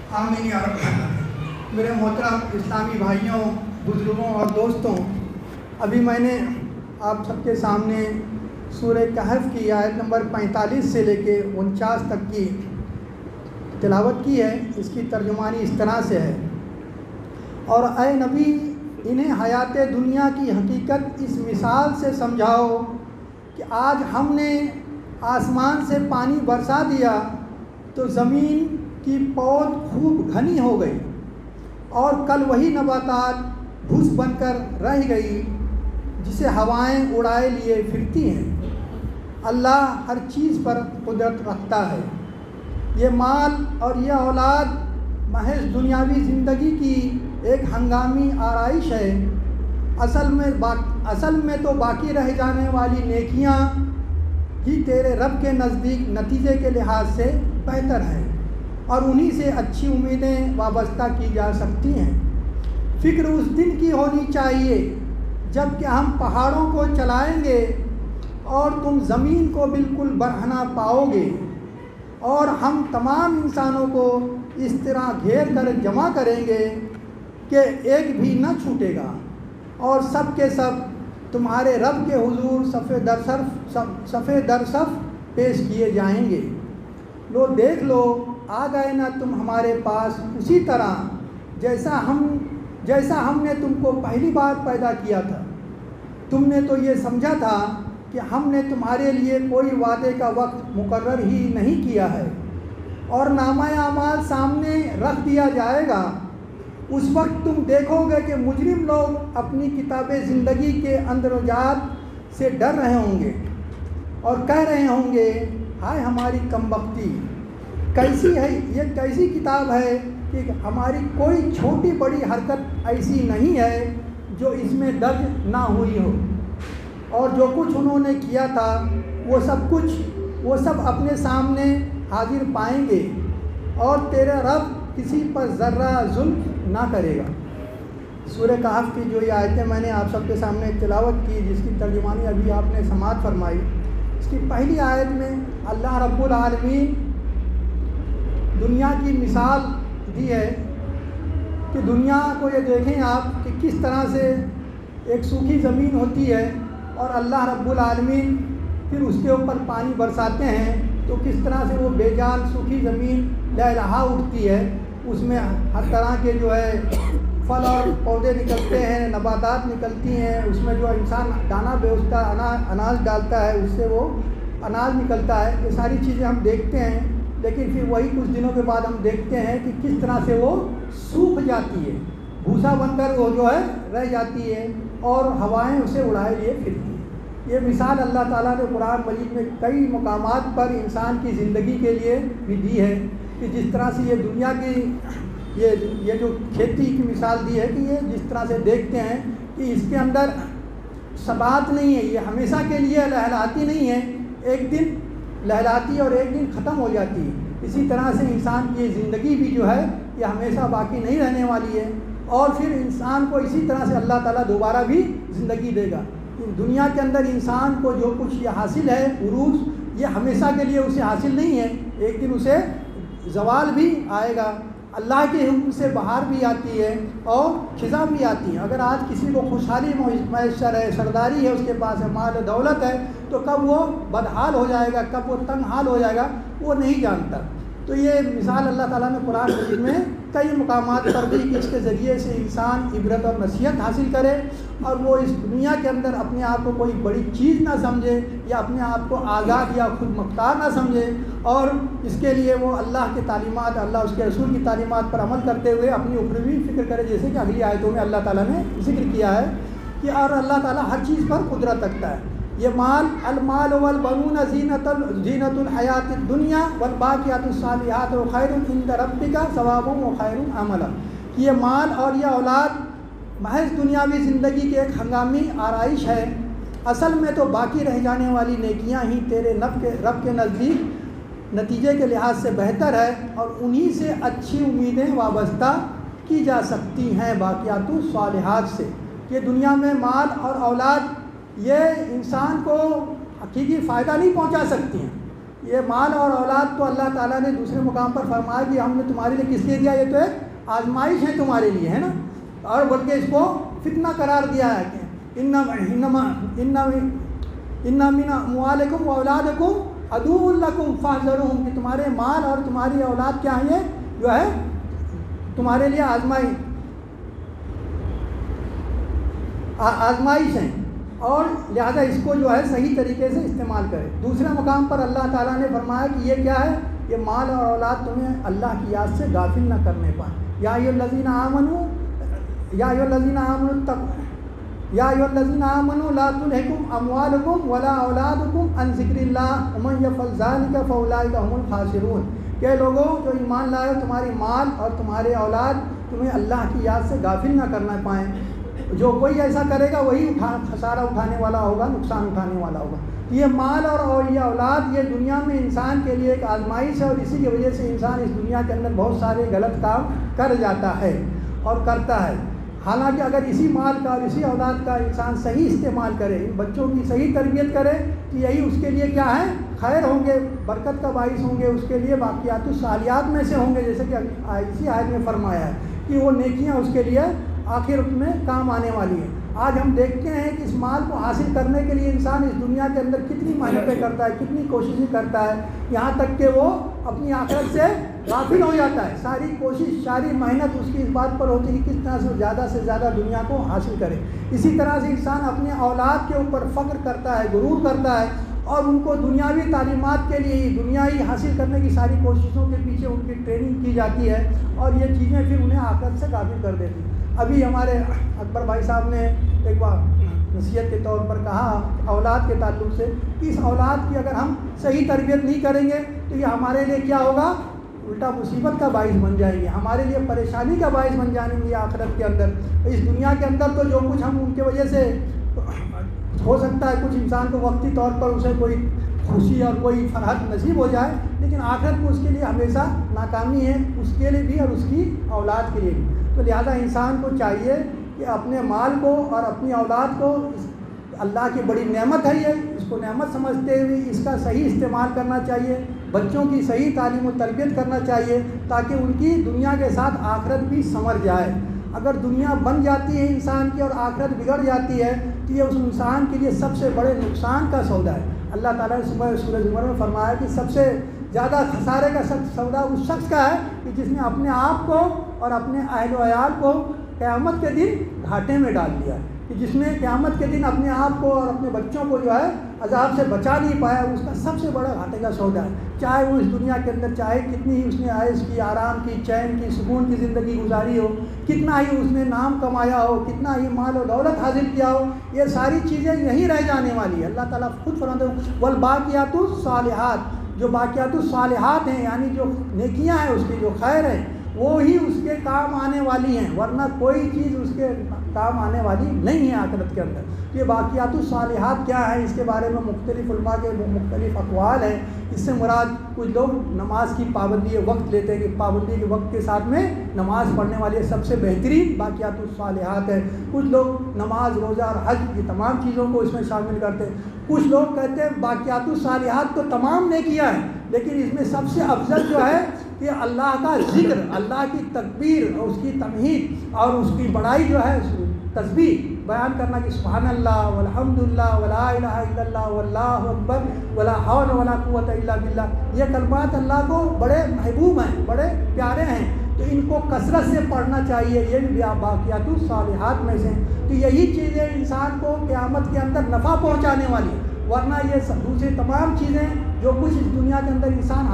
آمین یا رب العالمین۔ میرے محترم اسلامی بھائیوں، بزرگوں اور دوستوں، ابھی میں نے آپ سب کے سامنے سورہ کہف کی آیت نمبر 45 سے لے کے 49 تک کی تلاوت کی ہے۔ اس کی ترجمانی اس طرح سے ہے: اور اے نبی، انہیں حیات دنیا کی حقیقت اس مثال سے سمجھاؤ کہ آج ہم نے آسمان سے پانی برسا دیا تو زمین کی پود خوب گھنی ہو گئی، اور کل وہی نباتات بھوس بن کر رہ گئی جسے ہوائیں اڑائے لیے پھرتی ہیں۔ اللہ ہر چیز پر قدرت رکھتا ہے۔ یہ مال اور یہ اولاد محض دنیاوی زندگی کی ایک ہنگامی آرائش ہے۔ اصل میں تو باقی رہ جانے والی نیکیاں ہی تیرے رب کے نزدیک نتیجے کے لحاظ سے بہتر ہیں، اور انہی سے اچھی امیدیں وابستہ کی جا سکتی ہیں۔ فکر اس دن کی ہونی چاہیے جب کہ ہم پہاڑوں کو چلائیں گے اور تم زمین کو بالکل برہنہ پاؤ گے، اور ہم تمام انسانوں کو اس طرح گھیر کر جمع کریں گے کہ ایک بھی نہ چھوٹے گا، اور سب کے سب تمہارے رب کے حضور صف در صف پیش کیے جائیں گے۔ لو دیکھ لو، آ گئے نا تم ہمارے پاس اسی طرح جیسا ہم نے تم کو پہلی بار پیدا کیا تھا۔ تم نے تو یہ سمجھا تھا کہ ہم نے تمہارے لیے کوئی وعدے کا وقت مقرر ہی نہیں کیا ہے، اور نامہ اعمال سامنے رکھ دیا جائے گا۔ اس وقت تم دیکھو گے کہ مجرم لوگ اپنی کتاب زندگی کے اندرجات سے ڈر رہے ہوں گے اور کہہ رہے ہوں گے، ہائے ہماری کم بختی، کیسی کتاب ہے کہ ہماری کوئی چھوٹی بڑی حرکت ایسی نہیں ہے جو اس میں درج نہ ہوئی ہو، اور جو کچھ انہوں نے کیا تھا وہ سب اپنے سامنے حاضر پائیں گے، اور تیرا رب کسی پر ذرہ ظلم نہ کرے گا۔ سورہ کہف کی جو یہ آیتیں میں نے آپ سب کے سامنے تلاوت کی، جس کی ترجمانی ابھی آپ نے سماعت فرمائی، اس کی پہلی آیت میں اللہ رب العالمین دنیا کی مثال دی ہے کہ دنیا کو یہ دیکھیں آپ کہ کس طرح سے ایک سوکھی زمین ہوتی ہے، اور اللہ رب العالمین پھر اس کے اوپر پانی برساتے ہیں تو کس طرح سے وہ بے جان سوکھی زمین لہلہا اٹھتی ہے۔ اس میں ہر طرح کے جو ہے پھل اور پودے نکلتے ہیں، نباتات نکلتی ہیں، اس میں جو انسان دانہ بیچتا اناج ڈالتا ہے اس سے وہ اناج نکلتا ہے۔ یہ ساری چیزیں ہم دیکھتے ہیں، لیکن پھر وہی کچھ دنوں کے بعد ہم دیکھتے ہیں کہ کس طرح سے وہ سوکھ جاتی ہے، بھوسا بن کر وہ جو ہے رہ جاتی ہے، اور ہوائیں اسے اڑائے لیے پھرتی ہیں۔ یہ مثال اللہ تعالیٰ نے قرآن مجید میں کئی مقامات پر انسان کی زندگی کے لیے بھی دی ہے، کہ جس طرح سے یہ دنیا کی یہ جو کھیتی کی مثال دی ہے کہ یہ جس طرح سے دیکھتے ہیں کہ اس کے اندر ثبات نہیں ہے، یہ ہمیشہ کے لیے لہلاتی نہیں ہے، ایک دن لہلاتی ہے اور ایک دن ختم ہو جاتی ہے۔ اسی طرح سے انسان کی یہ زندگی بھی جو ہے یہ ہمیشہ باقی نہیں رہنے والی ہے، اور پھر انسان کو اسی طرح سے اللہ تعالیٰ دوبارہ بھی زندگی دے گا۔ دنیا کے اندر انسان کو جو کچھ یہ حاصل ہے عروج، یہ ہمیشہ کے لیے اسے حاصل نہیں ہے، ایک دن اسے زوال بھی آئے گا۔ اللہ کے حکم سے بہار بھی آتی ہے اور خزاں بھی آتی ہے۔ اگر آج کسی کو خوشحالی میسر ہے، سرداری ہے، اس کے پاس ہے، مال و دولت ہے، تو کب وہ بدحال ہو جائے گا، کب وہ تنگ حال ہو جائے گا، وہ نہیں جانتا۔ تو یہ مثال اللہ تعالیٰ نے قرآن مجید میں کئی مقامات پر دی کہ اس کے ذریعے سے انسان عبرت اور نصیحت حاصل کرے، اور وہ اس دنیا کے اندر اپنے آپ کو کوئی بڑی چیز نہ سمجھے، یا اپنے آپ کو آزاد یا خود مختار نہ سمجھے، اور اس کے لیے وہ اللہ کی تعلیمات، اللہ اس کے رسول کی تعلیمات پر عمل کرتے ہوئے اپنی اخروی فکر کرے، جیسے کہ اگلی آیتوں میں اللہ تعالیٰ نے ذکر کیا ہے کہ اور اللہ تعالیٰ ہر چیز پر قدرت رکھتا ہے۔ یہ المال والبنون زینت الحیات الدنیا والباقیات الصالحات خیر عند ربک ثوابا وخیر عملا۔ یہ مال اور یہ اولاد محض دنیاوی زندگی کے ایک ہنگامی آرائش ہے، اصل میں تو باقی رہ جانے والی نیکیاں ہی تیرے رب کے نزدیک نتیجے کے لحاظ سے بہتر ہے، اور انہی سے اچھی امیدیں وابستہ کی جا سکتی ہیں باقیات الصالحات سے۔ کہ دنیا میں مال اور اولاد یہ انسان کو حقیقی فائدہ نہیں پہنچا سکتی ہیں، یہ مال اور اولاد تو اللہ تعالیٰ نے دوسرے مقام پر فرمایا کہ ہم نے تمہارے لیے کس لیے دیا، یہ تو ایک آزمائش ہے تمہارے لیے، ہے نا، اور بلکہ اس کو فتنہ قرار دیا ہے کہ ان من اموالکم و اولادکم عدو لکم فاحذروہم، کہ تمہارے مال اور تمہاری اولاد کیا ہیں، یہ جو ہے تمہارے لیے آزمائش ہیں، اور لہذا اس کو جو ہے صحیح طریقے سے استعمال کرے۔ دوسرے مقام پر اللہ تعالیٰ نے فرمایا کہ یہ کیا ہے، یہ مال اور اولاد تمہیں اللہ کی یاد سے غافل نہ کرنے پائیں۔ یا ایھا الذین آمنوا لا تلہکم اموالکم ولا اولادکم عن ذکر اللہ ومن یفعل ذلک فاولئک هم الخاسرون، کہ لوگوں جو ایمان لائے تمہاری مال اور تمہارے اولاد تمہیں اللہ کی یاد سے غافل نہ کرنا پائیں، جو کوئی ایسا کرے گا وہی خسارہ اٹھانے والا ہوگا، نقصان اٹھانے والا ہوگا۔ یہ مال اور یہ اولاد یہ دنیا میں انسان کے لیے ایک آزمائش ہے، اور اسی کی وجہ سے انسان اس دنیا کے اندر بہت سارے غلط کام کر جاتا ہے اور کرتا ہے۔ حالانکہ اگر اسی مال کا اور اسی اولاد کا انسان صحیح استعمال کرے، ان بچوں کی صحیح تربیت کرے، تو یہی اس کے لیے کیا ہے، خیر ہوں گے، برکت کا باعث ہوں گے، اس کے لیے باقیات الصالحات میں سے ہوں گے، جیسے کہ اسی آیت میں فرمایا ہے کہ وہ نیکیاں اس کے لیے آخرت میں کام آنے والی ہیں۔ آج ہم دیکھتے ہیں کہ اس مال کو حاصل کرنے کے لیے انسان اس دنیا کے اندر کتنی محنتیں کرتا ہے، کتنی کوششیں کرتا ہے، یہاں تک کہ وہ اپنی آخرت سے غافل ہو جاتا ہے۔ ساری کوشش، ساری محنت اس کی اس بات پر ہوتی ہے کہ کس طرح سے زیادہ دنیا کو حاصل کرے۔ اسی طرح سے انسان اپنے اولاد کے اوپر فخر کرتا ہے، غرور کرتا ہے، اور ان کو دنیاوی تعلیمات کے لیے دنیائی حاصل کرنے کی ساری کوششوں کے پیچھے ان کی ٹریننگ کی جاتی ہے، اور یہ چیزیں پھر انہیں آخرت سے غافل کر دیتی ہیں۔ ابھی ہمارے اکبر بھائی صاحب نے ایک بار نصیحت کے طور پر کہا اولاد کے تعلق سے کہ اس اولاد کی اگر ہم صحیح تربیت نہیں کریں گے تو یہ ہمارے لیے کیا ہوگا، الٹا مصیبت کا باعث بن جائے گی، ہمارے لیے پریشانی کا باعث بن جائیں گے آخرت کے اندر۔ اس دنیا کے اندر تو جو کچھ ہم ان کے وجہ سے ہو سکتا ہے، کچھ انسان کو وقتی طور پر اسے کوئی خوشی اور کوئی فرحت نصیب ہو جائے، لیکن آخرت میں اس کے لیے ہمیشہ ناکامی ہے، اس کے لیے بھی اور اس کی اولاد کے لیے بھی۔ تو لہذا انسان کو چاہیے کہ اپنے مال کو اور اپنی اولاد کو، اللہ کی بڑی نعمت ہے یہ، اس کو نعمت سمجھتے ہوئے اس کا صحیح استعمال کرنا چاہیے، بچوں کی صحیح تعلیم و تربیت کرنا چاہیے، تاکہ ان کی دنیا کے ساتھ آخرت بھی سنور جائے۔ اگر دنیا بن جاتی ہے انسان کی اور آخرت بگڑ جاتی ہے تو یہ اس انسان کے لیے سب سے بڑے نقصان کا سودا ہے۔ اللہ تعالیٰ نے سورہ زمر میں فرمایا کہ سب سے زیادہ خسارے کا سودا اس شخص کا ہے کہ جس نے اپنے آپ کو اور اپنے اہل و عیال کو قیامت کے دن گھاٹے میں ڈال دیا، کہ جس نے قیامت کے دن اپنے آپ کو اور اپنے بچوں کو جو ہے عذاب سے بچا نہیں پایا، اس کا سب سے بڑا گھاٹے کا سودا ہے۔ چاہے وہ اس دنیا کے اندر چاہے کتنی ہی اس نے عیش کی، آرام کی، چین کی، سکون کی زندگی گزاری ہو، کتنا ہی اس نے نام کمایا ہو، کتنا ہی مال و دولت حاصل کیا ہو، یہ ساری چیزیں یہیں رہ جانے والی ہے۔ اللہ تعالیٰ خود فرماتے ہیں والباقیات الصالحات، جو باقیات الصالحات ہیں یعنی جو نیکیاں ہیں، اس کی جو خیر ہے، وہ ہی اس کے کام آنے والی ہیں، ورنہ کوئی چیز اس کے کام آنے والی نہیں ہے آخرت کے اندر۔ یہ باقیات الصالحات کیا ہے، اس کے بارے میں مختلف علماء کے مختلف اقوال ہیں۔ اس سے مراد کچھ لوگ نماز کی پابندی وقت لیتے ہیں کہ پابندی کے وقت کے ساتھ میں نماز پڑھنے والی سب سے بہترین باقیات الصالحات ہے۔ کچھ لوگ نماز، روزہ اور حج، یہ تمام چیزوں کو اس میں شامل کرتے ہیں۔ کچھ لوگ کہتے ہیں باقیات الصالحات تو تمام نیکیاں ہیں، لیکن اس میں سب سے افضل جو ہے کہ اللہ کا ذکر، اللہ کی تکبیر اور اس کی تمہید اور اس کی بڑائی جو ہے تسبیح بیان کرنا، کہ سبحان اللہ والحمد للہ ولا الہ الا اللہ واللہ اکبر ولا حول ولا قوت الا باللہ، یہ کلمات اللہ کو بڑے محبوب ہیں، بڑے پیارے ہیں، تو ان کو کثرت سے پڑھنا چاہیے، یہ بھی باقیات الصالحات میں سے۔ تو یہی چیزیں انسان کو قیامت کے اندر نفع پہنچانے والی ہیں، ورنہ یہ دوسری تمام چیزیں جو کچھ اس دنیا کے اندر انسان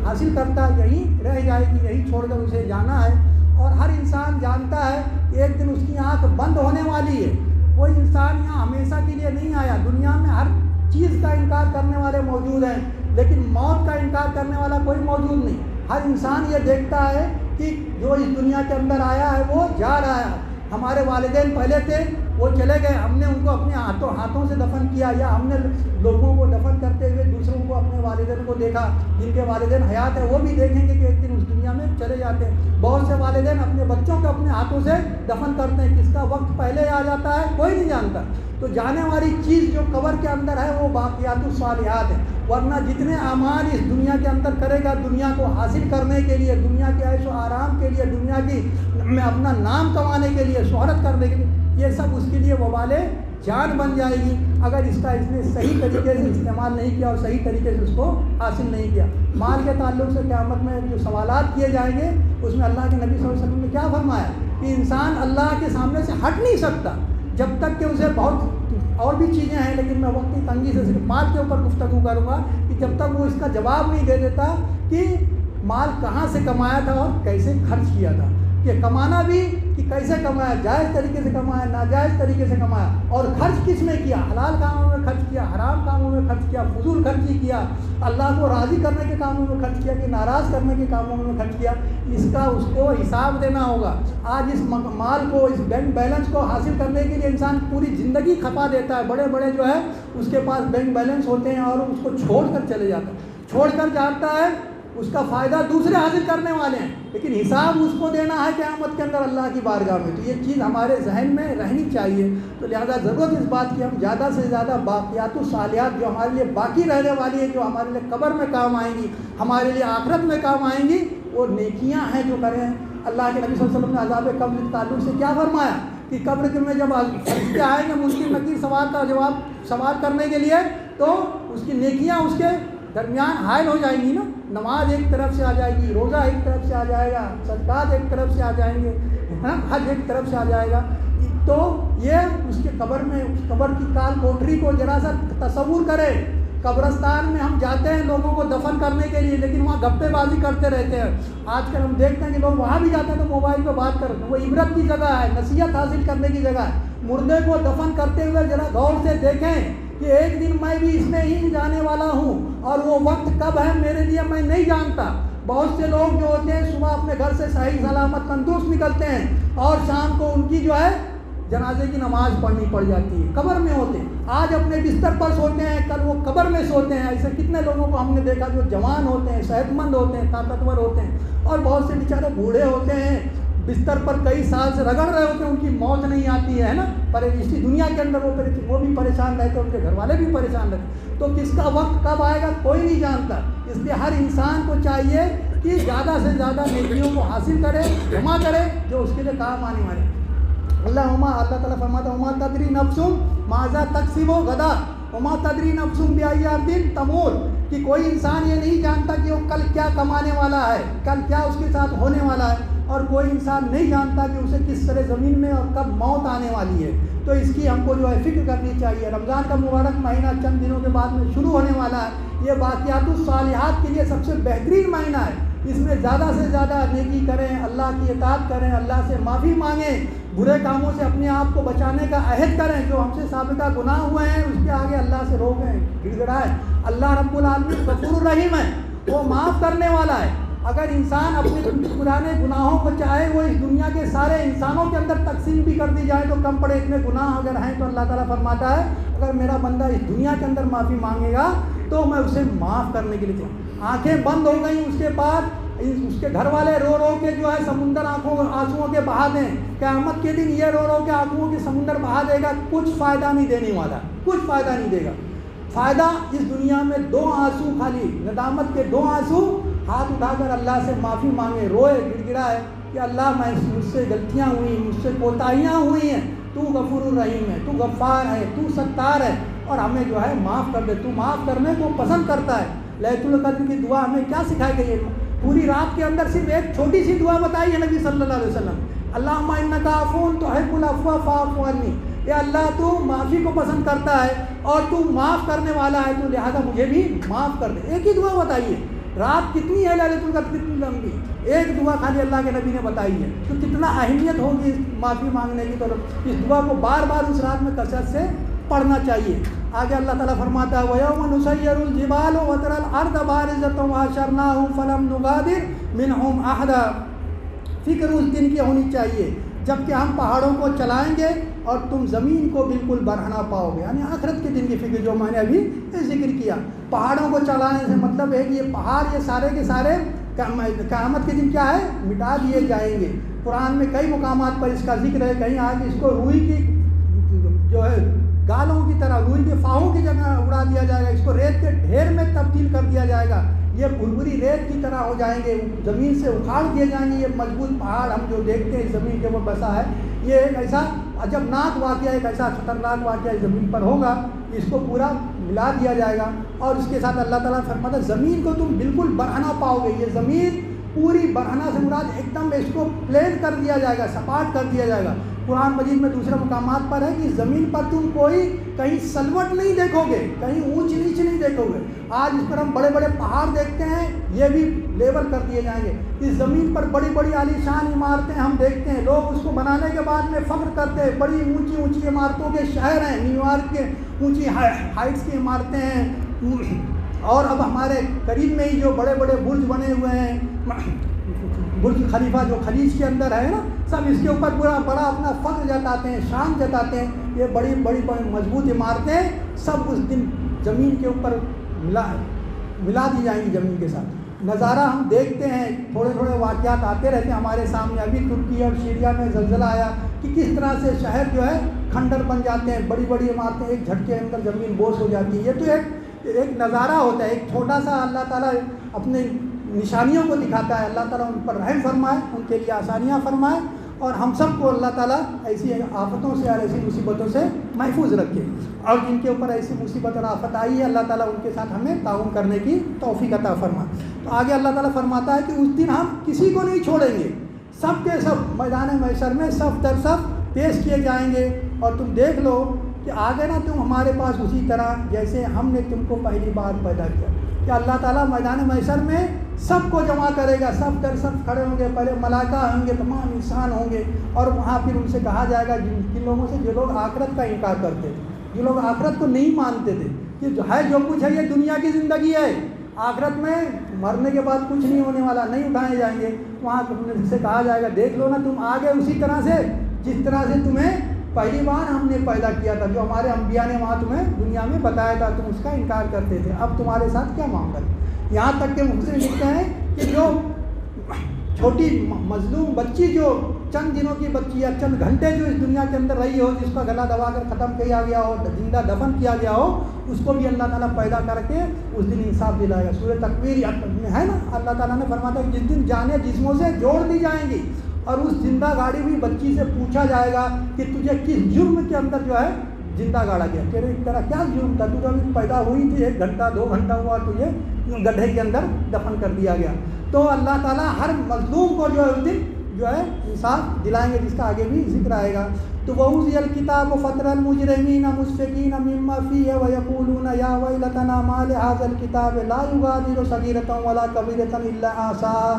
حاصل کرتا ہے یہیں رہ جائے گی، یہیں چھوڑ کر اسے جانا ہے۔ اور ہر انسان جانتا ہے کہ ایک دن اس کی آنکھ بند ہونے والی ہے، کوئی انسان یہاں ہمیشہ کے لیے نہیں آیا۔ دنیا میں ہر چیز کا انکار کرنے والے موجود ہیں، لیکن موت کا انکار کرنے والا کوئی موجود نہیں۔ ہر انسان یہ دیکھتا ہے کہ جو اس دنیا کے اندر آیا ہے وہ جا رہا ہے۔ ہمارے والدین پہلے تھے، وہ چلے گئے، ہم نے ان کو اپنے ہاتھوں سے دفن کیا، یا ہم نے لوگوں کو دفن کرتے ہوئے دوسروں کو اپنے والدین کو دیکھا۔ جن کے والدین حیات ہیں وہ بھی دیکھیں گے کہ ایک دن اس دنیا میں چلے جاتے ہیں۔ بہت سے والدین اپنے بچوں کو اپنے ہاتھوں سے دفن کرتے ہیں، کس کا وقت پہلے آ جاتا ہے کوئی نہیں جانتا۔ تو جانے والی چیز جو قبر کے اندر ہے وہ باقیات الصالحات ہے۔ ورنہ جتنے اعمال اس دنیا کے اندر کرے گا دنیا کو حاصل کرنے کے لیے، دنیا کے عیش و آرام کے لیے، دنیا کی میں اپنا نام کمانے کے لیے، شہرت کرنے کے لیے، یہ سب اس کے لیے وبال جان بن جائے گی اگر اس نے صحیح طریقے سے استعمال نہیں کیا اور صحیح طریقے سے اس کو حاصل نہیں کیا۔ مال کے تعلق سے قیامت میں جو سوالات کیے جائیں گے اس میں اللہ کے نبی صلی اللہ علیہ وسلم نے کیا فرمایا کہ انسان اللہ کے سامنے سے ہٹ نہیں سکتا جب تک کہ اسے بہت اور بھی چیزیں ہیں، لیکن میں وقت کی تنگی سے صرف مال کے اوپر گفتگو کروں گا کہ جب تک وہ اس کا جواب نہیں دے دیتا کہ مال کہاں سے کمایا تھا اور کیسے خرچ کیا تھا، کہ کمانا بھی کہ کیسے کمایا، جائز طریقے سے کمایا، ناجائز طریقے سے کمایا، اور خرچ کس میں کیا، حلال کاموں میں خرچ کیا، حرام کاموں میں خرچ کیا، فضول خرچی کیا، اللہ کو راضی کرنے کے کاموں میں خرچ کیا کہ ناراض کرنے کے کاموں میں خرچ کیا، اس کا اس کو حساب دینا ہوگا۔ آج اس مال کو، اس بینک بیلنس کو حاصل کرنے کے لیے انسان پوری زندگی کھپا دیتا ہے، بڑے بڑے جو ہے اس کے پاس بینک بیلنس ہوتے ہیں اور اس کو چھوڑ کر چلے جاتا ہے، چھوڑ کر جاتا ہے، اس کا فائدہ دوسرے حاصل کرنے والے ہیں، لیکن حساب اس کو دینا ہے قیامت کے اندر اللہ کی بارگاہ میں۔ تو یہ چیز ہمارے ذہن میں رہنی چاہیے، تو لہذا ضرورت اس بات کی ہم زیادہ سے زیادہ باقیات و صالحات جو ہمارے لیے باقی رہنے والی ہیں، جو ہمارے لیے قبر میں کام آئیں گی، ہمارے لیے آخرت میں کام آئیں گی، وہ نیکیاں ہیں جو کریں۔ اللہ کے نبی صلی اللہ علیہ وسلم نے عذاب قبر کے تعلق سے کیا فرمایا کہ قبر میں جب فرشتے آئیں گے منکر نکیر سوال کا جواب سوال کرنے کے لیے، تو اس کی نیکیاں اس کے درمیان حائل ہو جائیں گی نا، نماز ایک طرف سے آ جائے گی، روزہ ایک طرف سے آ جائے گا، صدقات ایک طرف سے آ جائیں گے، حج ایک طرف سے آ جائے گا۔ تو یہ اس کے قبر میں، اس قبر کی کال کوٹری کو ذرا سا تصور کرے۔ قبرستان میں ہم جاتے ہیں لوگوں کو دفن کرنے کے لیے، لیکن وہاں گپے بازی کرتے رہتے ہیں۔ آج کل ہم دیکھتے ہیں کہ لوگ وہاں بھی جاتے ہیں تو موبائل پہ بات کرتے ہیں۔ وہ عبرت کی جگہ ہے، نصیحت حاصل کرنے کی جگہ ہے۔ مردے کو دفن کرتے ہوئے ذرا غور سے دیکھیں کہ ایک دن میں بھی اس میں ہی جانے والا ہوں، اور وہ وقت کب ہے میرے لیے میں نہیں جانتا۔ بہت سے لوگ جو ہوتے ہیں صبح اپنے گھر سے صحیح سلامت تندرست نکلتے ہیں، اور شام کو ان کی جو ہے جنازے کی نماز پڑھنی پڑ جاتی ہے، قبر میں ہوتے ہیں۔ آج اپنے بستر پر سوتے ہیں، کل وہ قبر میں سوتے ہیں۔ ایسے کتنے لوگوں کو ہم نے دیکھا جو جوان ہوتے ہیں، صحت مند ہوتے ہیں، طاقتور ہوتے ہیں، اور بہت سے بیچارے بوڑھے ہوتے ہیں، بستر پر کئی سال سے رگڑ رہے ہوتے ہیں، ان کی موت نہیں آتی ہے نا، پر اسی دنیا کے اندر وہ بھی پریشان رہتے ہیں، ان کے گھر والے بھی پریشان رہتے ہیں۔ تو کس کا وقت کب آئے گا کوئی نہیں جانتا، اس لیے ہر انسان کو چاہیے کہ زیادہ سے زیادہ نیکیوں کو حاصل کرے، جمع کرے جو اس کے لیے کام آنے والے۔ اللہ تعالیٰ فرماتا ہے وما تدری نفس ماذا تکسب غدا وما تدری نفس بأی ارض تموت، کہ کوئی انسان یہ نہیں جانتا کہ وہ کل کیا کمانے والا ہے، کل کیا اس کے ساتھ ہونے والا ہے، اور کوئی انسان نہیں جانتا کہ اسے کس طرح زمین میں اور کب موت آنے والی ہے۔ تو اس کی ہم کو جو ہے فکر کرنی چاہیے۔ رمضان کا مبارک مہینہ چند دنوں کے بعد میں شروع ہونے والا ہے، یہ باقیات الصالحات کے لیے سب سے بہترین مہینہ ہے۔ اس میں زیادہ سے زیادہ نیکی کریں، اللہ کی اطاعت کریں، اللہ سے معافی مانگیں، برے کاموں سے اپنے آپ کو بچانے کا عہد کریں، جو ہم سے سابقہ گناہ ہوئے ہیں اس کے آگے اللہ سے روکیں، گڑ گڑائیں۔ اللہ رب العالمین غفور الرحیم ہے، وہ معاف کرنے والا ہے۔ اگر انسان اپنے پرانے گناہوں کو چاہے وہ اس دنیا کے سارے انسانوں کے اندر تقسیم بھی کر دی جائے تو کم پڑے، اتنے گناہ اگر ہیں تو اللہ تعالیٰ فرماتا ہے اگر میرا بندہ اس دنیا کے اندر معافی مانگے گا تو میں اسے معاف کرنے کے لیے چاہوں۔ آنکھیں بند ہو گئیں، اس کے بعد اس کے گھر والے رو رو کے جو ہے سمندر آنسوؤں کے بہا دیں، قیامت کے دن یہ رو رو کے آنکھوں کے سمندر بہا دے گا، کچھ فائدہ نہیں دینے والا، کچھ فائدہ نہیں دے گا۔ فائدہ اس دنیا میں 2 آنسو، خالی ندامت کے 2 آنسو، ہاتھ اٹھا کر اللہ سے معافی مانگے، روئے، گڑ گڑائے کہ اللہ مجھ سے غلطیاں ہوئی، مجھ سے کوتاہیاں ہوئی ہیں، تو غفور الرحیم ہے، تو غفار ہے، تو ستار ہے، اور ہمیں جو ہے معاف کر دے، تو معاف کرنے کو پسند کرتا ہے۔ لیلۃ القدر کی دعا ہمیں کیا سکھائی گئی ہے؟ پوری رات کے اندر صرف ایک چھوٹی سی دعا بتائی ہے نبی صلی اللہ علیہ وسلم، اللہم انک عفو تحب العفو فاعف عنی، اے اللہ تو معافی کو پسند کرتا ہے اور تو معاف کرنے والا ہے، تو لہذا مجھے بھی معاف کر دے۔ ایک ہی دعا بتائی ہے۔ رات کتنی ہے لیلۃ القدر، کتنی لمبی، ایک دعا خالی اللہ کے نبی نے بتائی ہے، تو کتنا اہمیت ہوگی اس معافی مانگنے کی طرف۔ اس دعا کو بار بار اس رات میں کثرت سے پڑھنا چاہیے۔ آگے اللہ تعالیٰ فرماتا ہے وَيَوْمَ نُسَيِّرُ الْجِبَالَ وَتَرَى الْأَرْضَ بَارِزَةً وَحَشَرْنَاهُمْ فَلَمْ نُغَادِرْ مِنْهُمْ أَحَدًا، فکر اس دن کی ہونی چاہیے جب کہ ہم پہاڑوں کو چلائیں گے اور تم زمین کو بالکل برہنا پاؤ گے، یعنی آخرت کے دن کی فکر جو میں نے ابھی ذکر کیا۔ پہاڑوں کو چلانے سے مطلب ہے کہ یہ پہاڑ یہ سارے کے سارے قیامت کے دن کیا ہے مٹا دیے جائیں گے۔ قرآن میں کئی مقامات پر اس کا ذکر ہے، کہیں آگے اس کو روئی کی جو ہے گالوں کی طرح، روئی کے فاہوں کی جگہ اڑا دیا جائے گا، اس کو ریت کے ڈھیر میں تبدیل کر دیا جائے گا، یہ بھربھری ریت کی طرح ہو جائیں گے، زمین سے اکھاڑ دیے جائیں گے۔ یہ مضبوط پہاڑ ہم جو دیکھتے ہیں اس زمین کے اوپر بسا ہے، یہ ایک ایسا عجبناک واقعہ، ایک ایسا خطرناک واقعہ اس زمین پر ہوگا، اس کو پورا ملا دیا جائے گا۔ اور اس کے ساتھ اللہ تعالیٰ فرماتا ہے زمین کو تم بالکل برہنہ پاؤ گے، یہ زمین پوری برہنہ سے مراد ایک دم اس کو پلین کر دیا جائے گا، سپاٹ کر دیا جائے گا۔ قرآن مجید میں دوسرے مقامات پر ہے کہ زمین پر تم کوئی کہیں سلوٹ نہیں دیکھو گے، کہیں اونچ نیچ نہیں دیکھو گے۔ آج اس پر ہم بڑے بڑے پہاڑ دیکھتے ہیں، یہ بھی لیول کر دیے جائیں گے۔ اس زمین پر بڑی بڑی عالیشان عمارتیں ہم دیکھتے ہیں، لوگ اس کو بنانے کے بعد میں فخر کرتے ہیں، بڑی اونچی اونچی عمارتوں کے شہر ہیں، نیو یارک کے اونچی ہائٹس کی عمارتیں ہیں، اور اب ہمارے قریب میں ہی جو بڑے بڑے برج بنے ہوئے ہیں، برج خلیفہ جو خلیج کے اندر ہے نا، سب اس کے اوپر پورا بڑا اپنا فخر جتاتے ہیں، شان جتاتے ہیں۔ یہ بڑی بڑی مضبوط عمارتیں سب اس دن زمین کے اوپر ملا دی جائیں گی زمین کے ساتھ۔ نظارہ ہم دیکھتے ہیں، تھوڑے تھوڑے واقعات آتے رہتے ہیں ہمارے سامنے۔ ابھی ترکی اور سیریا میں زلزلہ آیا کہ کس طرح سے شہر جو ہے کھنڈر بن جاتے ہیں، بڑی بڑی عمارتیں ایک جھٹکے کے اندر زمین بوس ہو جاتی ہے۔ یہ تو ایک نظارہ ہوتا ہے، ایک چھوٹا سا اللہ تعالیٰ اپنے نشانیوں کو دکھاتا ہے۔ اللہ تعالیٰ ان پر رحم فرمائے، ان کے لیے آسانیاں فرمائے، اور ہم سب کو اللہ تعالیٰ ایسی آفتوں سے اور ایسی مصیبتوں سے محفوظ رکھے، اور جن کے اوپر ایسی مصیبت اور آفت آئی ہے اللہ تعالیٰ ان کے ساتھ ہمیں تعاون کرنے کی توفیق عطا فرمائے۔ تو آگے اللہ تعالیٰ فرماتا ہے کہ اس دن ہم کسی کو نہیں چھوڑیں گے، سب کے سب میدان محشر میں صف در صف پیش کیے جائیں گے، اور تم دیکھ لو کہ آگے نا تم ہمارے پاس اسی طرح جیسے ہم نے تم کو پہلی بار پیدا کیا۔ کہ اللہ تعالیٰ میدان محشر میں سب کو جمع کرے گا، سب در سب کھڑے ہوں گے، پہلے ملائکہ ہوں گے، تمام انسان ہوں گے، اور وہاں پھر ان سے کہا جائے گا جن لوگوں سے جو لوگ آخرت کا انکار کرتے تھے، جو لوگ آخرت کو نہیں مانتے تھے کہ جو کچھ ہے یہ دنیا کی زندگی ہے، آخرت میں مرنے کے بعد کچھ نہیں ہونے والا، نہیں اٹھائے جائیں گے۔ وہاں سے کہا جائے گا دیکھ لو نا تم آگے اسی طرح سے جس طرح سے تمہیں پہلی بار ہم نے پیدا کیا تھا، جو ہمارے انبیاء نے وہاں تمہیں دنیا میں بتایا تھا، تم اس کا انکار کرتے تھے، اب تمہارے ساتھ کیا معاملہ ہے۔ یہاں تک کہ مفسر لکھتے ہیں کہ جو چھوٹی مظلوم بچی، جو چند دنوں کی بچی یا چند گھنٹے جو اس دنیا کے اندر رہی ہو، جس کا گلا دبا کر ختم کیا گیا ہو، زندہ دفن کیا گیا ہو، اس کو بھی اللہ تعالیٰ پیدا کر کے اس دن انصاف دلائے گا۔ سورہ تکویر میں ہے نا، اللہ تعالیٰ نے فرمایا کہ جس دن جانیں جسموں سے جوڑ دی جائیں گی، اور اس زندہ گاڑی ہوئی بچی سے پوچھا جائے گا کہ تجھے کس جرم کے اندر جو ہے زندہ گاڑا گیا، تیرے طرح کیا جرم تھا، تو جب پیدا ہوئی تھی 1 گھنٹہ 2 گھنٹہ ہوا تجھے گڈھے کے اندر دفن کر دیا گیا۔ تو اللہ تعالیٰ ہر مظلوم کو جو ہے اس دن جو ہے انصاف دلائیں گے، جس کا آگے بھی ذکر آئے گا۔ تو وَوُضِعَ الْكِتَابُ فَتَرَى الْمُجْرِمِينَ مُشْفِقِينَ مِمَّا فِيهِ وَيَقُولُونَ يَا وَيْلَتَنَا مَا لِهَٰذَا الْكِتَابِ لَا يُغَادِرُ صَغِيرَةً وَلَا كَبِيرَةً إِلَّا أَحْصَاهَا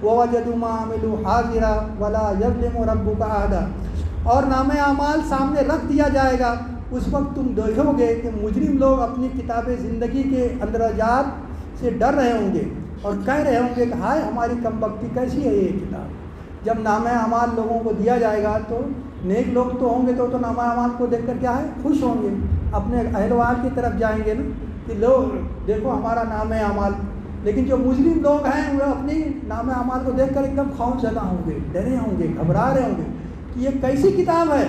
وَوَجَدُوا مَا عَمِلُوا حَاضِرًا وَلَا يَظْلِمُ رَبُّكَ أَحَدًا۔ اور نامہ اعمال سامنے رکھ دیا جائے گا، اس وقت تم دیکھو گے کہ مجرم لوگ اپنی کتاب زندگی کے اندراجات سے ڈر رہے ہوں گے اور کہہ رہے ہوں گے کہ ہائے ہماری کم بختی کیسی ہے یہ کتاب۔ جب نامہ اعمال لوگوں کو دیا جائے گا تو نیک لوگ تو ہوں گے تو نامہ اعمال کو دیکھ کر کیا ہے خوش ہوں گے، اپنے اہل وار کی طرف جائیں گے نا کہ لوگ دیکھو ہمارا نامہ اعمال۔ لیکن جو مجرم لوگ ہیں وہ اپنی نامہ اعمال کو دیکھ کر ایک دم خوف زدہ ہوں گے، ڈرے ہوں گے، گھبرا رہے ہوں گے کہ یہ کیسی کتاب ہے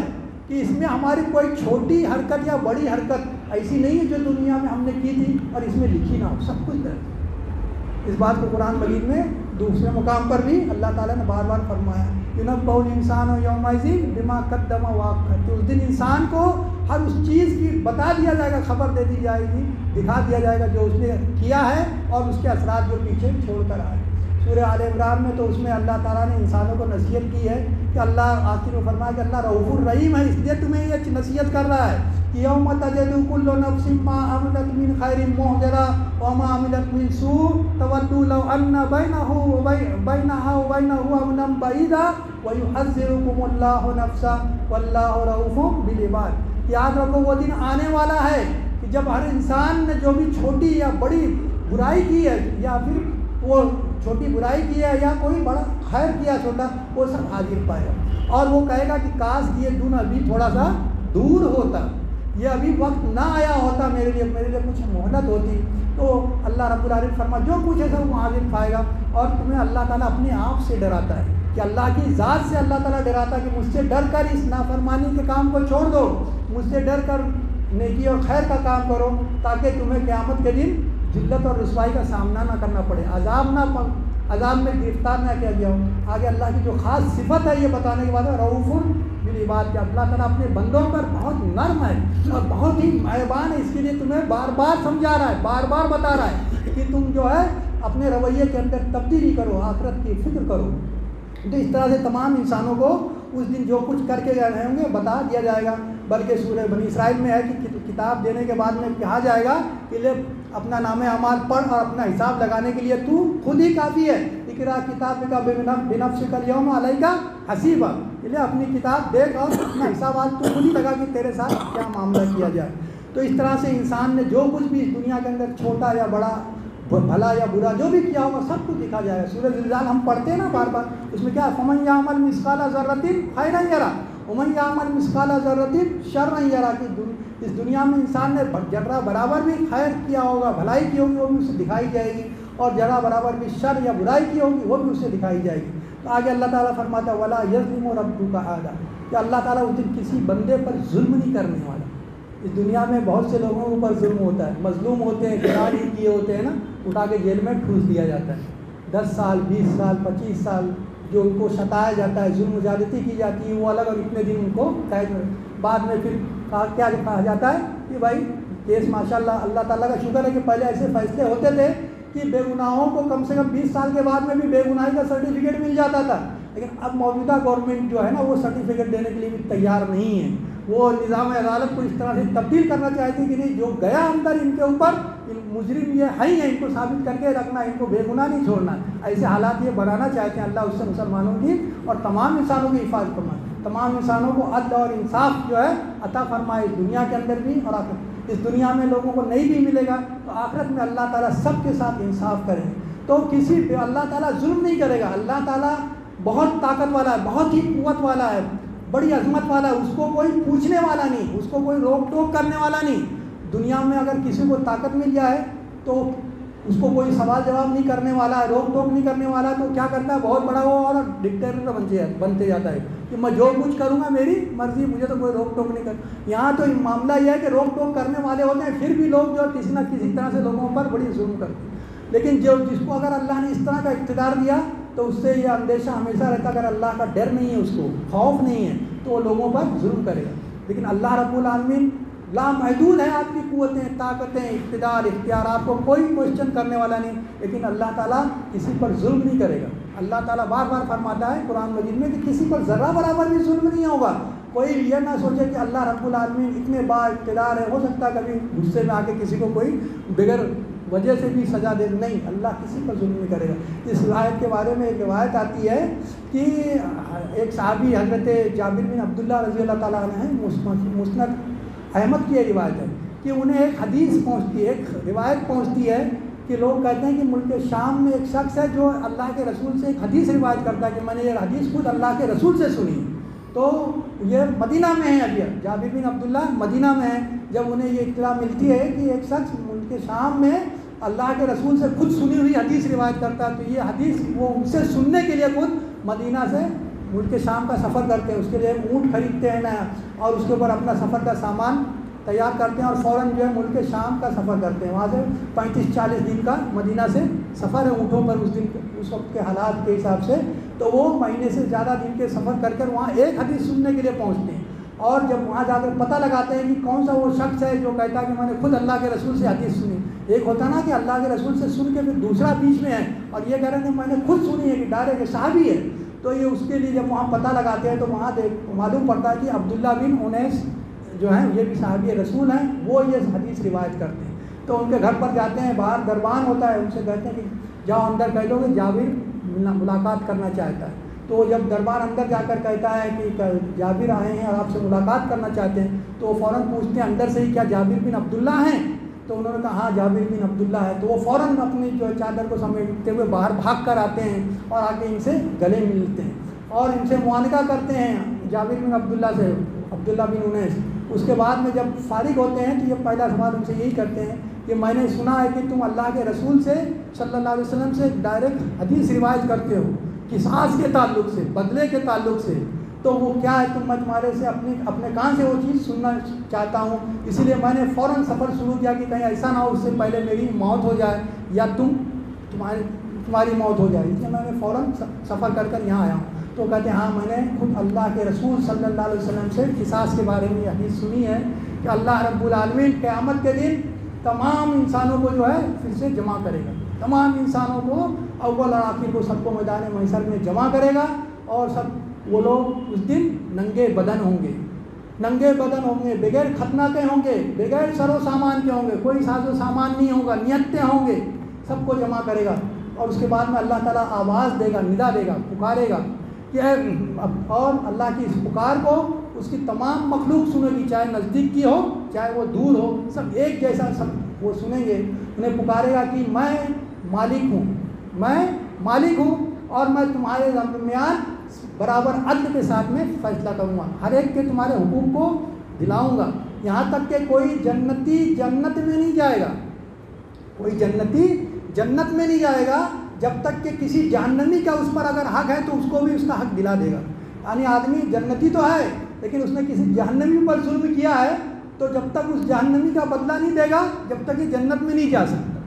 کہ اس میں ہماری کوئی چھوٹی حرکت یا بڑی حرکت ایسی نہیں ہے جو دنیا میں ہم نے کی تھی اور اس میں لکھی نہ ہو، سب کچھ درج۔ اس بات کو قرآن مجید میں دوسرے مقام پر بھی اللہ تعالیٰ نے بار بار فرمایا، یُنَبَّأُ الْإِنسَانُ يَوْمَئِذٍ بِمَا قَدَّمَ وَأَخَّرَ، کہ اس دن انسان کو ہر اس چیز کی بتا دیا جائے گا، خبر دے دی جائے گی، دکھا دیا جائے گا جو اس نے کیا ہے اور اس کے اثرات جو پیچھے چھوڑ کر آئے۔ سورہ آل عمران میں تو اس میں اللہ تعالیٰ نے انسانوں کو نصیحت کی ہے کہ اللہ آخر میں فرمایا کہ اللہ رؤوف الرحیم ہے، اس لیے تمہیں یہ نصیحت کر رہا ہے کہ یوم تجد کل نفس ما عملت من خیر محضرا وما عملت من سوء تود لو ان بینہ وبینہ امنا بعیدا ویحذرکم اللہ نفسا واللہ رؤوف بالعباد۔ یاد رکھو وہ دن آنے والا ہے کہ جب ہر انسان نے جو بھی چھوٹی یا بڑی برائی کی ہے، یا پھر وہ چھوٹی برائی کی ہے یا کوئی بڑا خیر کیا چھوٹا، وہ سب حاضر پائے گا، اور وہ کہے گا کہ کاش یہ دن ابھی تھوڑا سا دور ہوتا، یہ ابھی وقت نہ آیا ہوتا، میرے لیے کچھ مہلت ہوتی۔ تو اللہ رب العالمین فرما جو کچھ ہے سب وہ حاضر پائے گا، اور تمہیں اللہ تعالیٰ اپنے آپ سے ڈراتا ہے کہ اللہ کی ذات سے اللہ تعالیٰ ڈراتا ہے کہ مجھ سے ڈر کر اس نافرمانی کے کام کو چھوڑ دو، مجھ سے ڈر کر نیکی اور خیر کا کام کرو تاکہ تمہیں قیامت کے دن ذلت اور رسوائی کا سامنا نہ کرنا پڑے، عذاب میں گرفتار نہ کیا گیا ہو۔ آگے اللہ کی جو خاص صفت ہے یہ بتانے کے بعد رؤوف بالعباد، کہ اللہ تعالیٰ اپنے بندوں پر بہت نرم ہے اور بہت ہی مہربان ہے، اس کے لیے تمہیں بار بار سمجھا رہا ہے، بار بار بتا رہا ہے کہ تم جو ہے اپنے رویے کے اندر تبدیلی کرو، آخرت کی فکر کرو۔ تو اس طرح سے تمام انسانوں کو اس دن جو کچھ کر کے گئے ہوں گے بتا دیا جائے گا، بلکہ سورہ بنی اسرائیل میں ہے کہ کتاب دینے کے بعد میں کہا جائے گا کہ لے اپنا نام اعمال پڑھ اور اپنا حساب لگانے کے لیے تو خود ہی کافی ہے، اقرا کتابک بنفسک الیوم علیک حسیبا، لے اپنی کتاب دیکھ اور اپنا حساب آج تو خود ہی لگا کہ تیرے ساتھ کیا معاملہ کیا جائے۔ تو اس طرح سے انسان نے جو کچھ بھی اس دنیا کے اندر چھوٹا یا بڑا، بھلا یا برا جو بھی کیا ہوگا سب کچھ دکھا جائے گا۔ سورہ زلزال ہم پڑھتے ہیں نا بار بار، اس میں کیا ہے، فمن یعمل مثقال ذرۃ خیرا یرہ ومن یعمل مثقال ذرۃ شرا یرہ، کہ اس دنیا میں انسان نے ذرہ برابر بھی خیر کیا ہوگا، بھلائی کی ہوگی، وہ بھی اسے دکھائی جائے گی، اور ذرہ برابر بھی شر یا برائی کی ہوگی وہ بھی اسے دکھائی جائے گی۔ تو آگے اللہ تعالیٰ فرماتا ہے ولا یظلم ربک احدا، کہ اللہ تعالیٰ اس دن کسی بندے پر ظلم نہیں کرنے والا۔ اس دنیا میں بہت سے لوگوں کے اوپر ظلم ہوتا ہے، مظلوم ہوتے ہیں، گناہ کیے ہوتے ہیں نا، اٹھا کے جیل میں ٹھوس دیا جاتا ہے، 10 سال 20 سال 25 سال جو ان کو ستایا جاتا ہے، ظلم و زیادتی کی جاتی ہے وہ الگ، اور اتنے دن ان کو قید میں، بعد میں پھر کیا کہا جاتا ہے کہ بھائی کیس ماشاءاللہ اللہ تعالیٰ کا شکر ہے کہ پہلے ایسے فیصلے ہوتے تھے کہ بے گناہوں کو کم سے کم 20 سال کے بعد میں بھی بے گناہی کا سرٹیفکیٹ مل جاتا تھا، لیکن اب موجودہ گورنمنٹ جو ہے نا وہ سرٹیفکیٹ دینے کے لیے بھی تیار نہیں ہے۔ وہ نظام عدالت کو اس طرح سے تبدیل کرنا چاہتی کہ نہیں، جو گیا اندر ان کے اوپر مجرم یہ ہے ہی ہے، ان کو ثابت کر کے رکھنا، ان کو بے گناہ نہیں چھوڑنا، ایسے حالات یہ بنانا چاہتے ہیں۔ اللہ اس سے مسلمانوں کی اور تمام انسانوں کی حفاظت فرمائے، تمام انسانوں کو عدل اور انصاف جو ہے عطا فرمائے، اس دنیا کے اندر بھی اور آخرت۔ اس دنیا میں لوگوں کو نہیں بھی ملے گا تو آخرت میں اللہ تعالیٰ سب کے ساتھ انصاف کریں گے، تو کسی پہ اللہ تعالیٰ ظلم نہیں کرے گا۔ اللہ تعالیٰ بہت طاقت والا ہے، بہت ہی قوت والا ہے، بڑی عظمت والا ہے، اس کو کوئی پوچھنے والا نہیں، اس کو کوئی روک ٹوک کرنے والا نہیں۔ دنیا میں اگر کسی کو طاقت مل جائے تو اس کو کوئی سوال جواب نہیں کرنے والا ہے، روک ٹوک نہیں کرنے والا ہے، تو کیا کرتا ہے بہت بڑا وہ اور ڈکٹیٹر بنتے جاتا ہے کہ میں جو کچھ کروں گا میری مرضی، مجھے تو کوئی روک ٹوک نہیں کر۔ یہاں تو معاملہ یہ ہے کہ روک ٹوک کرنے والے ہوتے ہیں، پھر بھی لوگ جو کسی نہ کسی طرح سے لوگوں پر بڑی ظلم کرتے ہیں، لیکن جس کو اگر اللہ نے اس طرح کا اقتدار دیا تو اس سے یہ اندیشہ ہمیشہ رہتا ہے اگر اللہ کا ڈر نہیں ہے، اس کو خوف نہیں ہے تو وہ لوگوں پر ظلم کرے گا۔ لیکن اللہ رب العالمین لامحدود ہے، آپ کی قوتیں، طاقتیں، اقتدار، اختیارات کو کوئی کوشچن کرنے والا نہیں، لیکن اللہ تعالیٰ کسی پر ظلم نہیں کرے گا۔ اللہ تعالیٰ بار بار فرماتا ہے قرآن مجید میں کہ کسی پر ذرہ برابر بھی ظلم نہیں ہوگا۔ کوئی یہ نہ سوچے کہ اللہ رب العالمین اتنے با اقتدار ہے، ہو سکتا ہے کبھی غصے میں آ کے کسی کو کوئی بغیر وجہ سے بھی سزا دے، نہیں، اللہ کسی پر ظلم نہیں کرے گا۔ اس روایت کے بارے میں ایک روایت آتی ہے کہ ایک صحابی حضرت جابر بن عبداللہ رضی اللہ تعالیٰ عنہ ہیں، مسند احمد کی یہ روایت ہے کہ انہیں ایک حدیث پہنچتی ہے، ایک روایت پہنچتی ہے کہ لوگ کہتے ہیں کہ ملک شام میں ایک شخص ہے جو اللہ کے رسول سے ایک حدیث روایت کرتا ہے کہ میں نے یہ حدیث خود اللہ کے رسول سے سنی۔ تو یہ مدینہ میں ہے، ابھی جابر بن عبداللہ مدینہ میں ہے، جب انہیں یہ اطلاع ملتی ہے کہ ایک شخص ملک شام میں اللہ کے رسول سے خود سنی ہوئی حدیث روایت کرتا ہے، تو یہ حدیث وہ ان سے سننے کے لیے خود مدینہ سے ملک شام کا سفر کرتے ہیں، اس کے لیے اونٹ خریدتے ہیں نیا، اور اس کے اوپر اپنا سفر کا سامان تیار کرتے ہیں اور فوراً جو ہے ملک شام کا سفر کرتے ہیں۔ وہاں سے 35-40 دن کا مدینہ سے سفر ہے اونٹوں پر، اس وقت کے حالات کے حساب سے، تو وہ مہینے سے زیادہ دن کے سفر کر کر وہاں ایک حدیث سننے کے لیے پہنچتے ہیں، اور جب وہاں جا کر پتہ لگاتے ہیں کہ کون سا وہ شخص ہے جو کہتا ہے کہ میں نے خود اللہ کے رسول سے حدیث سنی۔ ایک ہوتا نا کہ اللہ کے رسول سے سن کے پھر دوسرا بیچ میں ہے اور یہ کہہ رہے ہیں کہ میں نے خود سنی ہے، کہ ڈائریکٹ صحابی ہے، تو یہ اس کے لیے جب وہاں پتہ لگاتے ہیں تو وہاں معلوم پڑتا ہے کہ عبداللہ بن انیس جو ہیں یہ بھی صحابی رسول ہیں، وہ یہ حدیث روایت کرتے ہیں۔ تو ان کے گھر پر جاتے ہیں، باہر دربان ہوتا ہے، ان سے کہتے ہیں کہ جاؤ اندر کہہ دو کہ جابر ملاقات کرنا چاہتا ہے۔ تو جب دربار اندر جا کر کہتا ہے کہ جابر آئے ہیں اور آپ سے ملاقات کرنا چاہتے ہیں، تو وہ فوراً پوچھتے ہیں اندر سے ہی کیا جابر بن عبداللہ ہیں؟ تو انہوں نے کہا ہاں جابر بن عبداللہ ہے۔ تو وہ فوراً اپنی جو چادر کو سمیٹتے ہوئے باہر بھاگ کر آتے ہیں اور آ کے ان سے گلے ملتے ہیں اور ان سے معانقہ کرتے ہیں جابر بن عبداللہ سے، عبداللہ بن انیس۔ اس کے بعد میں جب فارغ ہوتے ہیں تو یہ پہلا سوال ان سے یہی کرتے ہیں کہ میں نے سنا ہے کہ تم اللہ کے رسول سے صلی اللہ علیہ وسلم سے ڈائریکٹ حدیث روایت کرتے ہو، قصاص کے تعلق سے، بدلے کے تعلق سے، تو وہ کیا ہے میں تمہارے سے اپنے کان سے وہ چیز سننا چاہتا ہوں، اسی لیے میں نے فوراً سفر شروع کیا کہ کہیں ایسا نہ ہو اس سے پہلے میری موت ہو جائے یا تمہاری موت ہو جائے، اس لیے میں نے فوراً سفر کر یہاں آیا ہوں۔ تو کہتے ہیں ہاں میں نے خود اللہ کے رسول صلی اللہ علیہ وسلم سے قصاص کے بارے میں یہ حدیث سنی ہے کہ اللہ رب العالمین قیامت کے دن تمام انسانوں کو جو ہے پھر سے جمع کرے گا، تمام انسانوں کو اول اور آخر کو سب کو میدان محشر میں جمع کرے گا، اور سب وہ لوگ اس دن ننگے بدن ہوں گے، بغیر ختنہ کے ہوں گے، بغیر سر و سامان کے ہوں گے، کوئی ساز و سامان نہیں ہوگا، نیتیں ہوں گے، سب کو جمع کرے گا۔ اور اس کے بعد میں اللہ تعالیٰ آواز دے گا، ندا دے گا، پکارے گا کہ اور اللہ کی اس پکار کو اس کی تمام مخلوق سنے گی، چاہے نزدیک کی ہو چاہے وہ دور ہو، سب ایک جیسا سب وہ سنیں گے۔ انہیں پکارے گا کہ میں مالک ہوں اور میں تمہارے درمیان برابر عدل کے ساتھ میں فیصلہ کروں گا، ہر ایک کے تمہارے حقوق کو دلاؤں گا، یہاں تک کہ کوئی جنتی جنت میں نہیں جائے گا، کوئی جنتی جنت میں نہیں جائے گا جب تک کہ کسی جہنمی کا اس پر اگر حق ہے تو اس کو بھی اس کا حق دلا دے گا۔ یعنی آدمی جنتی تو ہے لیکن اس نے کسی جہنمی پر ظلم کیا ہے تو جب تک اس جہنمی کا بدلہ نہیں دے گا جب تک یہ جنت میں نہیں جا سکتا۔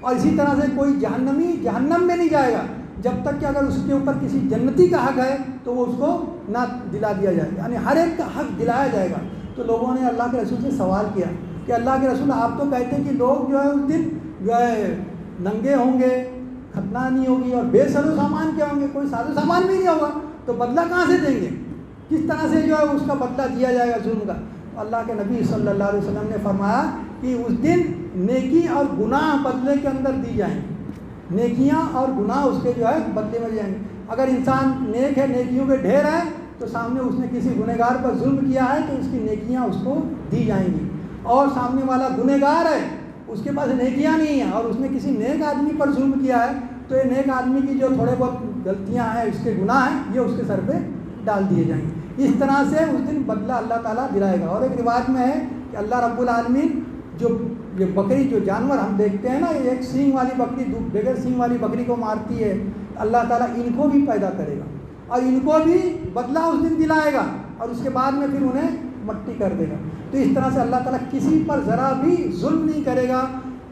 اور اسی طرح سے کوئی جہنمی جہنم میں نہیں جائے گا جب تک کہ اگر اس کے اوپر کسی جنتی کا حق ہے تو وہ اس کو نہ دلا دیا جائے گا، یعنی ہر ایک کا حق دلایا جائے گا۔ تو لوگوں نے اللہ کے رسول سے سوال کیا کہ اللہ کے رسول آپ تو کہتے ہیں کہ لوگ جو ہے اس دن جو ہے ننگے ہوں گے، ختنہ نہیں ہوگی اور بے سر و سامان کیا ہوں گے، کوئی ساز و سامان بھی نہیں ہوگا، تو بدلہ کہاں سے دیں گے، کس طرح سے جو ہے اس کا بدلہ دیا جائے گا ظلم کا؟ اللہ کے نبی صلی اللہ علیہ وسلم نے فرمایا کہ اس دن نیکی اور گناہ بدلے کے اندر دی جائیں گے، نیکیاں اور گناہ اس کے جو ہے بدلے میں جائیں گے۔ اگر انسان نیک ہے، نیکیوں کے ڈھیر ہے، تو سامنے اس نے کسی گنہگار پر ظلم کیا ہے تو اس کی نیکیاں اس کو دی جائیں گی، اور سامنے والا گنہگار ہے اس کے پاس نیکیاں نہیں ہیں اور اس نے کسی نیک آدمی پر ظلم کیا ہے تو یہ نیک آدمی کی جو تھوڑے بہت غلطیاں ہیں، اس کے گناہ ہیں، یہ اس کے سر پہ ڈال دیے جائیں گے۔ اس طرح سے اس دن بدلہ اللہ تعالیٰ دلائے گا۔ اور ایک روایت میں ہے کہ اللہ رب العالمین جو یہ بکری، جو جانور ہم دیکھتے ہیں نا، یہ ایک سینگ والی بکری بغیر سینگ والی بکری کو مارتی ہے، اللہ تعالیٰ ان کو بھی پیدا کرے گا اور ان کو بھی بدلہ اس دن دلائے گا، اور اس کے بعد میں پھر انہیں مٹی کر دے گا۔ تو اس طرح سے اللہ تعالیٰ کسی پر ذرا بھی ظلم نہیں کرے گا،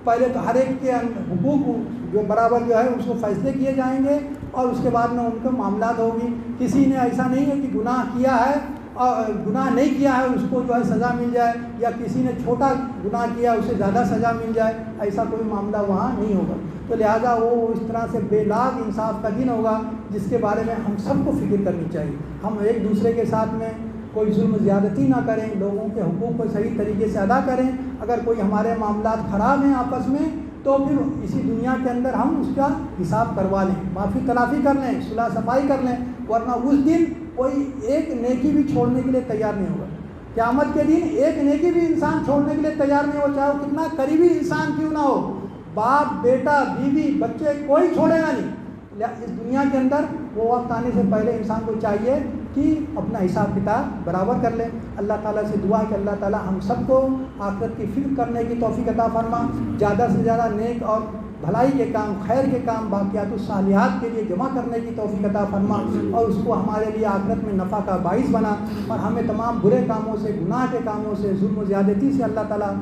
پہلے تو ہر ایک کے حقوق جو برابر جو ہے اس کو فیصلے کیے جائیں گے، اور اس کے بعد میں ان کے معاملات ہوگی۔ کسی نے ایسا نہیں ہے کہ گناہ کیا ہے اور گناہ نہیں کیا ہے اس کو جو ہے سزا مل جائے، یا کسی نے چھوٹا گناہ کیا اسے زیادہ سزا مل جائے، ایسا کوئی معاملہ وہاں نہیں ہوگا۔ تو لہٰذا وہ اس طرح سے بے لاگ انصاف کا دن ہوگا جس کے بارے میں ہم سب کو فکر کرنی چاہیے۔ ہم ایک دوسرے کے ساتھ میں کوئی ظلم زیادتی نہ کریں، لوگوں کے حقوق کو صحیح طریقے سے ادا کریں۔ اگر کوئی ہمارے معاملات خراب ہیں آپس میں تو پھر اسی دنیا کے اندر ہم اس کا حساب کروا لیں، معافی تلافی کر لیں، صلح صفائی کر لیں، ورنہ اس دن کوئی ایک نیکی بھی چھوڑنے کے لیے تیار نہیں ہوگا۔ قیامت کے دن ایک نیکی بھی انسان چھوڑنے کے لیے تیار نہیں ہو، چاہے وہ کتنا قریبی انسان کیوں نہ ہو، باپ، بیٹا، بیوی، بچے، کوئی چھوڑے گا نہیں۔ اس دنیا کے اندر وہ وقت آنے سے پہلے انسان کو چاہیے کہ اپنا حساب کتاب برابر کر لیں۔ اللہ تعالیٰ سے دعا ہے کہ اللہ تعالیٰ ہم سب کو آخرت کی فکر کرنے کی توفیق عطا فرما، زیادہ سے زیادہ نیک اور بھلائی کے کام، خیر کے کام، باقیات الصالحات کے لیے جمع کرنے کی توفیق عطا فرما، اور اس کو ہمارے لیے آخرت میں نفع کا باعث بنا، اور ہمیں تمام برے کاموں سے، گناہ کے کاموں سے، ظلم و زیادتی سے اللہ تعالیٰ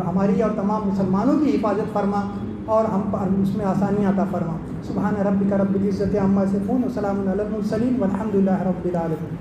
ہماری اور تمام مسلمانوں کی حفاظت فرما، اور ہم پر اس میں آسانیاں عطا فرما۔ سبحان ربک رب العزت عما یصفون وسلام علی المرسلین والحمد للہ رب العالمین۔